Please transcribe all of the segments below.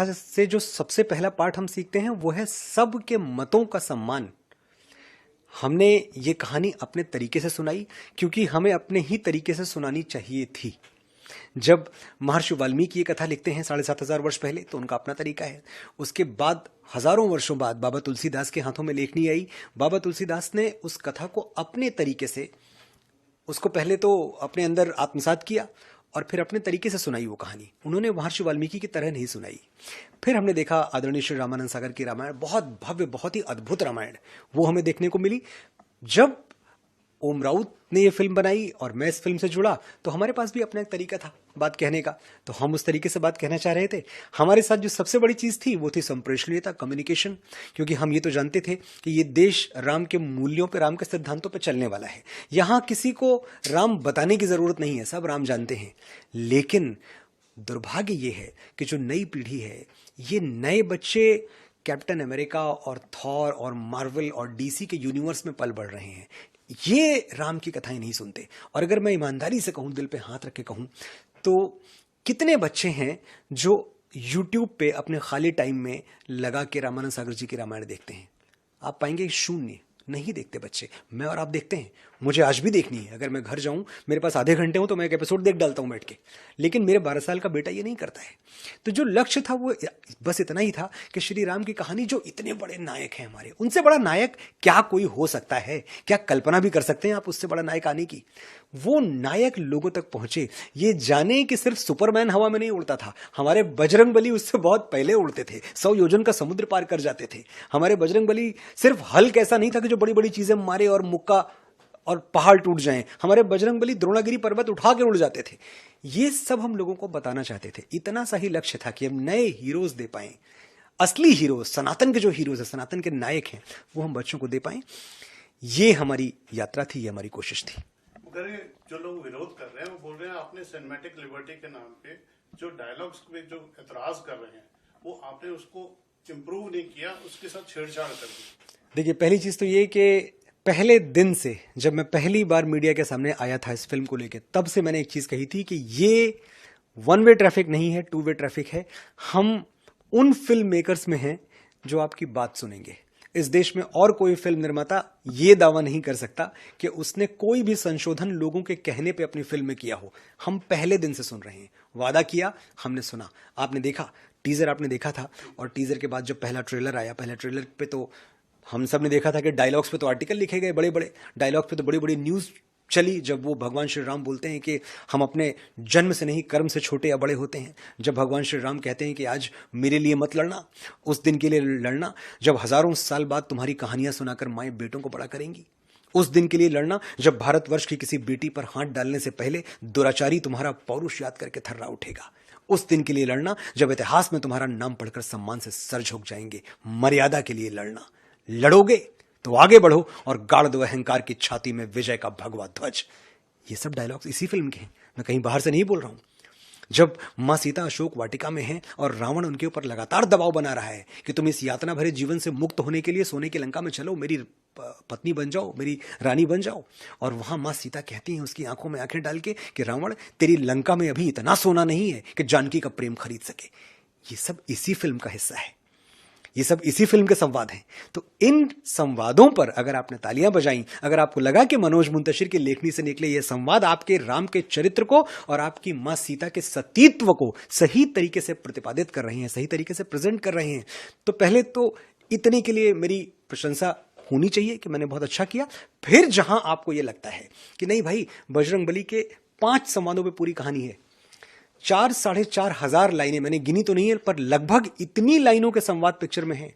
कथा से जो सबसे पहला पाठ हम सीखते हैं वो है सबके मतों का सम्मान। हमने ये कहानी अपने तरीके से सुनाई क्योंकि हमें अपने ही तरीके से सुनानी चाहिए थी। जब महर्षि वाल्मीकि ये कथा लिखते हैं 7,500 वर्ष पहले, तो उनका अपना तरीका है। उसके बाद हजारों वर्षों बाद बाबा तुलसीदास के हाथों में लेखनी आई। बाबा तुलसीदास ने उस कथा को अपने तरीके से, उसको पहले तो अपने अंदर आत्मसात किया और फिर अपने तरीके से सुनाई वो कहानी। उन्होंने महर्षि वाल्मीकि की तरह नहीं सुनाई। फिर हमने देखा आदरणीय श्री रामानंद सागर की रामायण, बहुत भव्य, बहुत ही अद्भुत रामायण वो हमें देखने को मिली। जब ओम राउत ने ये फिल्म बनाई और मैं इस फिल्म से जुड़ा, तो हमारे पास भी अपना एक तरीका था बात कहने का, तो हम उस तरीके से बात कहना चाह रहे थे। हमारे साथ जो सबसे बड़ी चीज थी वो थी संप्रेषणीयता, कम्युनिकेशन, क्योंकि हम ये तो जानते थे कि ये देश राम के मूल्यों पे, राम के सिद्धांतों पे चलने वाला है। यहां किसी को राम बताने की जरूरत नहीं है, सब राम जानते हैं। लेकिन दुर्भाग्य ये है कि जो नई पीढ़ी है, ये नए बच्चे कैप्टन अमेरिका और थॉर और मार्वल और डीसी के यूनिवर्स में पल बढ़ रहे हैं। ये राम की कथाएं नहीं सुनते। और अगर मैं ईमानदारी से कहूं, दिल पे हाथ रख के कहूं, तो कितने बच्चे हैं जो YouTube पे अपने खाली टाइम में लगा के रामानंद सागर जी की रामायण देखते हैं? आप पाएंगे शून्य। नहीं देखते बच्चे। मैं और आप देखते हैं, मुझे आज भी देखनी है। अगर मैं घर जाऊं, मेरे पास आधे घंटे हो, तो मैं एक एपिसोड देख डालता हूं बैठ के। लेकिन मेरे 12 साल का बेटा ये नहीं करता है। तो जो लक्ष्य था वो बस इतना ही था कि श्री राम की कहानी, जो इतने बड़े नायक हैं हमारे, उनसे बड़ा नायक क्या कोई हो सकता है? क्या कल्पना भी कर सकते हैं आप उससे बड़ा नायक आने की? वो नायक लोगों तक पहुंचे, ये जाने कि सिर्फ सुपरमैन हवा में नहीं उड़ता था, हमारे बजरंगबली उससे बहुत पहले उड़ते थे, 100 योजन का समुद्र पार कर जाते थे। हमारे बजरंगबली सिर्फ हल कैसा नहीं था कि जो बड़ी बड़ी चीजें मारे और मुक्का और पहाड़ टूट जाएं। हमारे बजरंगबली द्रोणागिरी पर्वत उठा के उड़ जाते थे। ये सब हम लोगों को बताना चाहते थे। इतना सा ही लक्ष्य था कि हम नए हीरोज दे पाएं, असली हीरोज, सनातन के जो हीरोज है, सनातन के नायक हैं, वो हम बच्चों को दे पाएं। ये हमारी यात्रा थी, ये हमारी कोशिश थी। जो लोग विरोध कर रहे हैं वो बोल रहे हैं आपने सिनेमैटिक लिबर्टी के नाम पे जो डायलॉग्स पे जो एतराज कर रहे हैं वो आपने उसको इम्प्रूव नहीं किया, उसके साथ छेड़छाड़ कर दी। देखिए, पहली चीज तो ये कि पहले दिन से जब मैं पहली बार मीडिया के सामने आया था इस फिल्म को लेकर, तब से मैंने एक चीज कही थी कि ये 1 वे ट्रैफिक नहीं है, 2 वे ट्रैफिक है। हम उन फिल्म मेकर्स में हैं जो आपकी बात सुनेंगे। इस देश में और कोई फिल्म निर्माता ये दावा नहीं कर सकता कि उसने कोई भी संशोधन लोगों के कहने पे अपनी फिल्म में किया हो। हम पहले दिन से सुन रहे हैं। वादा किया, हमने सुना। आपने देखा, टीजर आपने देखा था, और टीजर के बाद जब पहला ट्रेलर आया, पहले ट्रेलर पे तो हम सब ने देखा था कि डायलॉग्स पे तो आर्टिकल लिखे गए, बड़े बड़े डायलॉग्स पे तो बड़ी बड़ी न्यूज चली। जब वो भगवान श्री राम बोलते हैं कि हम अपने जन्म से नहीं, कर्म से छोटे या बड़े होते हैं। जब भगवान श्री राम कहते हैं कि आज मेरे लिए मत लड़ना, उस दिन के लिए लड़ना जब हजारों साल बाद तुम्हारी कहानियां सुनाकर माएं बेटों को बड़ा करेंगी, उस दिन के लिए लड़ना जब भारतवर्ष की किसी बेटी पर हाथ डालने से पहले दुराचारी तुम्हारा पौरुष याद करके थर्रा उठेगा, उस दिन के लिए लड़ना जब इतिहास में तुम्हारा नाम पढ़कर सम्मान से सर झुक जाएंगे, मर्यादा के लिए लड़ना। लड़ोगे तो आगे बढ़ो और गाड़ दो अहंकार की छाती में विजय का भगवा ध्वज। ये सब डायलॉग्स इसी फिल्म के हैं, मैं कहीं बाहर से नहीं बोल रहा हूं। जब मां सीता अशोक वाटिका में हैं और रावण उनके ऊपर लगातार दबाव बना रहा है कि तुम इस यातना भरे जीवन से मुक्त होने के लिए सोने की लंका में चलो, मेरी पत्नी बन जाओ, मेरी रानी बन जाओ, और वहां मां सीता कहती हैं उसकी आंखों में आंखें डाल के कि रावण, तेरी लंका में अभी इतना सोना नहीं है कि जानकी का प्रेम खरीद सके। ये सब इसी फिल्म का हिस्सा है, ये सब इसी फिल्म के संवाद हैं। तो इन संवादों पर अगर आपने तालियां बजाई, अगर आपको लगा कि मनोज मुंतशिर की लेखनी से निकले ये संवाद आपके राम के चरित्र को और आपकी मां सीता के सतीत्व को सही तरीके से प्रतिपादित कर रहे हैं, सही तरीके से प्रेजेंट कर रहे हैं, तो पहले तो इतने के लिए मेरी प्रशंसा होनी चाहिए कि मैंने बहुत अच्छा किया। फिर जहां आपको यह लगता है कि नहीं भाई, बजरंगबली के 5 संवादों पर पूरी कहानी है, 4-4.5 हजार लाइनें, मैंने गिनी तो नहीं है, पर लगभग इतनी लाइनों के संवाद पिक्चर में है।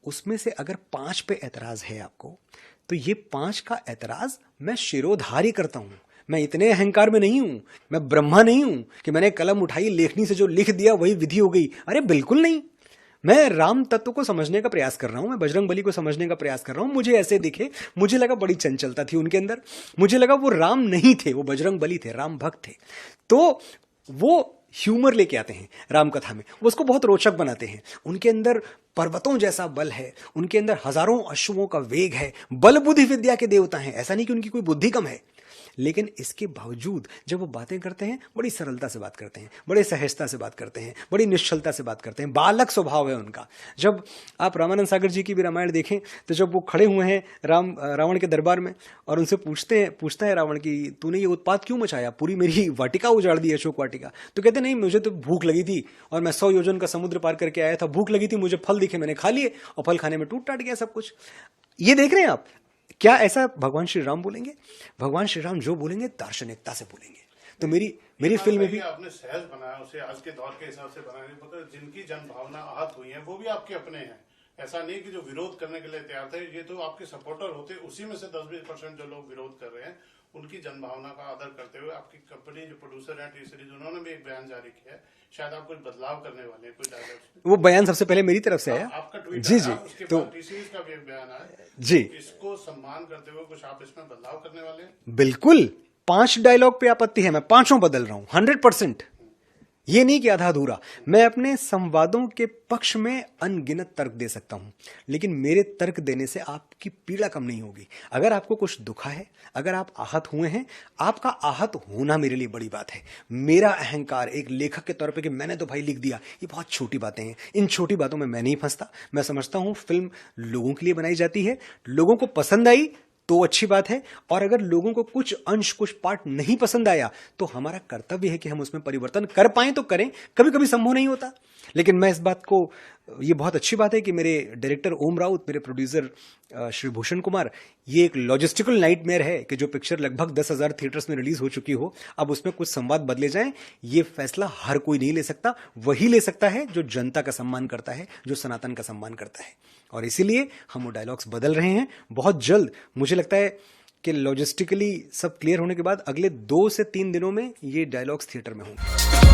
उसमें से अगर 5 पे ऐतराज है आपको, तो ये 5 का ऐतराज मैं शिरोधार्य करता हूं। मैं इतने अहंकार में नहीं हूं, मैं ब्रह्मा नहीं हूं कि मैंने कलम उठाई, लेखनी से जो लिख दिया वही विधि हो गई। अरे बिल्कुल नहीं। मैं राम तत्व को समझने का प्रयास कर रहा हूं, मैं बजरंगबली को समझने का प्रयास कर रहा हूं। मुझे ऐसे दिखे, मुझे लगा बड़ी चंचलता थी उनके अंदर, मुझे लगा वो राम नहीं थे, वो बजरंगबली थे, राम भक्त थे। तो वो ह्यूमर लेके आते हैं राम कथा में, वो उसको बहुत रोचक बनाते हैं। उनके अंदर पर्वतों जैसा बल है, उनके अंदर हजारों अश्वों का वेग है, बल बुद्धि विद्या के देवता हैं। ऐसा नहीं कि उनकी कोई बुद्धि कम है, लेकिन इसके बावजूद जब वो बातें करते हैं बड़ी सरलता से बात करते हैं, बड़े सहजता से बात करते हैं, बड़ी निश्चलता से बात करते हैं, बालक स्वभाव है उनका। जब आप रामानंद सागर जी की भी रामायण देखें तो जब वो खड़े हुए हैं रावण के दरबार में और उनसे पूछता है रावण कि तूने ये उत्पात क्यों मचाया, पूरी मेरी वाटिका उजाड़ दी, अशोक वाटिका। तो कहते नहीं, मुझे तो भूख लगी थी और मैं 100 योजन का समुद्र पार करके आया था, भूख लगी थी, मुझे फल दिखे, मैंने खा लिए और फल खाने में टूट टाट गया सब कुछ। ये देख रहे हैं आप, क्या ऐसा भगवान श्री राम बोलेंगे? भगवान श्री राम जो बोलेंगे दार्शनिकता से बोलेंगे। तो मेरी फिल्म में भी आपने सहज बनाया उसे, आज के दौर के हिसाब से बनाया, मतलब जिनकी जन भावना आहत हुई है वो भी आपके अपने हैं। ऐसा नहीं कि जो विरोध करने के लिए तैयार थे, ये तो आपके सपोर्टर होते, उसी में से 10-20% जो लोग विरोध कर रहे हैं उनकी जनभावना का आदर करते हुए आपकी कंपनी जो प्रोड्यूसर है टी सीरीज, उन्होंने भी एक बयान जारी किया है, शायद आप कुछ बदलाव करने वाले हैं, कुछ डायलॉग्स। वो बयान सबसे पहले मेरी तरफ से आया, आपका ट्वीट जी आया, जी, उसके तो बाद टी सीरीज का भी एक बयान आया जी, इसको सम्मान करते हुए कुछ आप इसमें बदलाव करने वाले हैं? बिल्कुल। 5 डायलॉग पे आपत्ति है, मैं 5 बदल रहा हूं 100%। ये नहीं कि आधा अधूरा। मैं अपने संवादों के पक्ष में अनगिनत तर्क दे सकता हूं, लेकिन मेरे तर्क देने से आपकी पीड़ा कम नहीं होगी। अगर आपको कुछ दुखा है, अगर आप आहत हुए हैं, आपका आहत होना मेरे लिए बड़ी बात है। मेरा अहंकार एक लेखक के तौर पे कि मैंने तो भाई लिख दिया, ये बहुत छोटी बातें हैं। इन छोटी बातों में मैं नहीं फंसता। मैं समझता हूं फिल्म लोगों के लिए बनाई जाती है, लोगों को पसंद आई तो अच्छी बात है, और अगर लोगों को कुछ अंश, कुछ पार्ट नहीं पसंद आया तो हमारा कर्तव्य है कि हम उसमें परिवर्तन कर पाएं तो करें। कभी कभी संभव नहीं होता, लेकिन मैं इस बात को, ये बहुत अच्छी बात है कि मेरे डायरेक्टर ओम राउत, मेरे प्रोड्यूसर श्री भूषण कुमार, ये एक लॉजिस्टिकल नाइटमेयर है कि जो पिक्चर लगभग 10,000 थिएटर्स में रिलीज हो चुकी हो, अब उसमें कुछ संवाद बदले जाएं। ये फैसला हर कोई नहीं ले सकता, वही ले सकता है जो जनता का सम्मान करता है, जो सनातन का सम्मान करता है। और इसीलिए हम वो डायलॉग्स बदल रहे हैं बहुत जल्द। मुझे लगता है कि लॉजिस्टिकली सब क्लियर होने के बाद अगले 2 से 3 दिनों में ये डायलॉग्स थिएटर में होंगे।